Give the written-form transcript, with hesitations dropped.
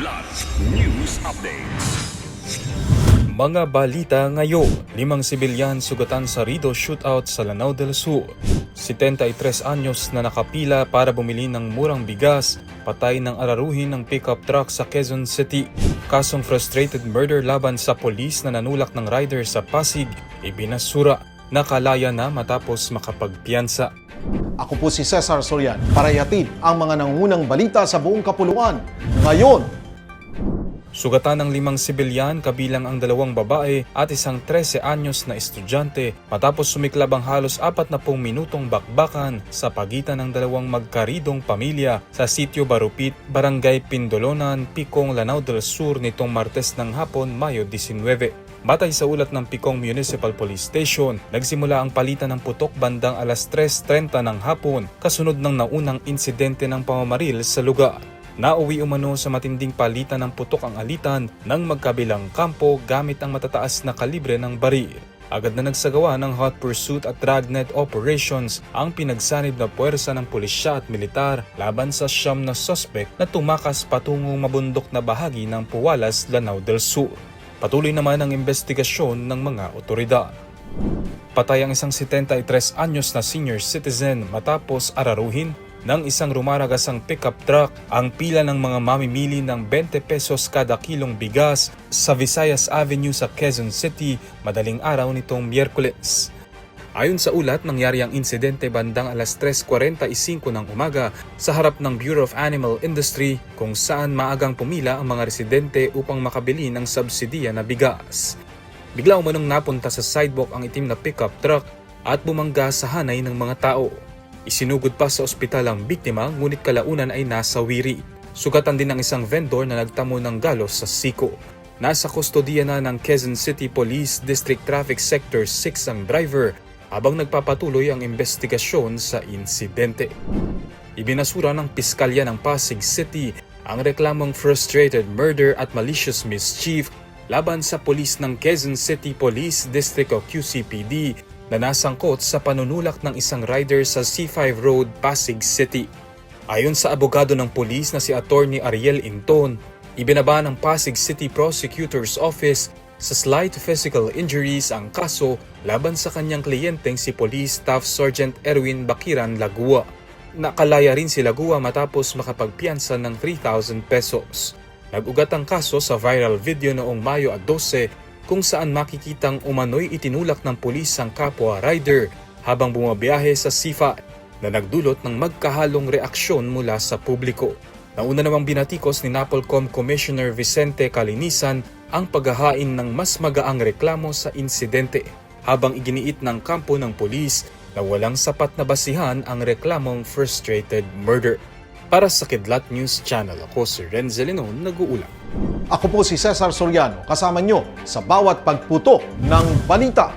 Kidlat News Updates. Mga balita ngayon, 5 sibilyan sugatan sa Rido shootout sa Lanao del Sur. 73 anyos na nakapila para bumili ng murang bigas, patay ng araruhin ng pickup truck sa Quezon City. Kasong frustrated murder laban sa polis na nanulak ng rider sa Pasig, ibinasura. Nakalaya na matapos makapagpiyansa. Ako po si Cesar Sorian para ihatid ang mga nangungunang balita sa buong kapuluan. Ngayon, Sugatan ng 5 sibilyan kabilang ang 2 babae at isang 13 anyos na estudyante matapos sumiklab ang halos 40 minutong bakbakan sa pagitan ng 2 magkaridong pamilya sa Sitio Barupit, Barangay Pindolonan, Picong, Lanao del Sur nitong Martes ng hapon, Mayo 19. Batay sa ulat ng Picong Municipal Police Station, nagsimula ang palitan ng putok bandang alas 3:30 ng hapon kasunod ng naunang insidente ng pamamaril sa lugar. Nauwi umano sa matinding palitan ng putok ang alitan ng magkabilang kampo gamit ang matataas na kalibre ng baril. Agad na nagsagawa ng hot pursuit at dragnet operations ang pinagsanib na puwersa ng pulisya at militar laban sa 9 na suspect na tumakas patungong mabundok na bahagi ng Puwalas, Lanao del Sur. Patuloy naman ang investigasyon ng mga otoridad. Patay ang isang 73 anyos na senior citizen matapos araruhin ng isang rumaragasang pickup truck ang pila ng mga mamimili ng 20 pesos kada kilong bigas sa Visayas Avenue sa Quezon City madaling araw nitong Miyerkules. Ayon sa ulat, nangyari ang insidente bandang alas 3:45 ng umaga sa harap ng Bureau of Animal Industry kung saan maagang pumila ang mga residente upang makabili ng subsidiya na bigas. Bigla umanong napunta sa sidewalk ang itim na pickup truck at bumangga sa hanay ng mga tao. Isinugod pa sa ospital ang biktima ngunit kalaunan ay nasa wiri. Sugatan din ang isang vendor na nagtamo ng galos sa siko. Nasa kustodiya na ng Quezon City Police District Traffic Sector 6 ang driver habang nagpapatuloy ang investigasyon sa insidente. Ibinasura ng Piskalya ng Pasig City ang reklamong frustrated murder at malicious mischief laban sa pulis ng Quezon City Police District o QCPD na nasangkot sa panunulak ng isang rider sa C5 Road, Pasig City. Ayon sa abogado ng pulis na si Attorney Ariel Inton, ibinaba ng Pasig City Prosecutor's Office sa slight physical injuries ang kaso laban sa kanyang kliyenteng si Police Staff Sergeant Erwin Bakiran Lagua. Nakalaya rin si Lagua matapos makapagpiyansa ng 3,000 pesos. Nag-ugat ang kaso sa viral video noong Mayo 12 kung saan makikitang umano'y itinulak ng pulis ang kapwa rider habang bumabiyahe sa C5 na nagdulot ng magkahalong reaksyon mula sa publiko. Nauna namang binatikos ni NAPOLCOM Commissioner Vicente Calinisan ang paghahain ng mas magaang reklamo sa insidente habang iginiit ng kampo ng pulis na walang sapat na basihan ang reklamong frustrated murder. Para sa Kidlat News Channel, ako si Renzel Lenon, nag-uulat. ako po si Cesar Soriano, kasama nyo sa bawat pagputo ng balita.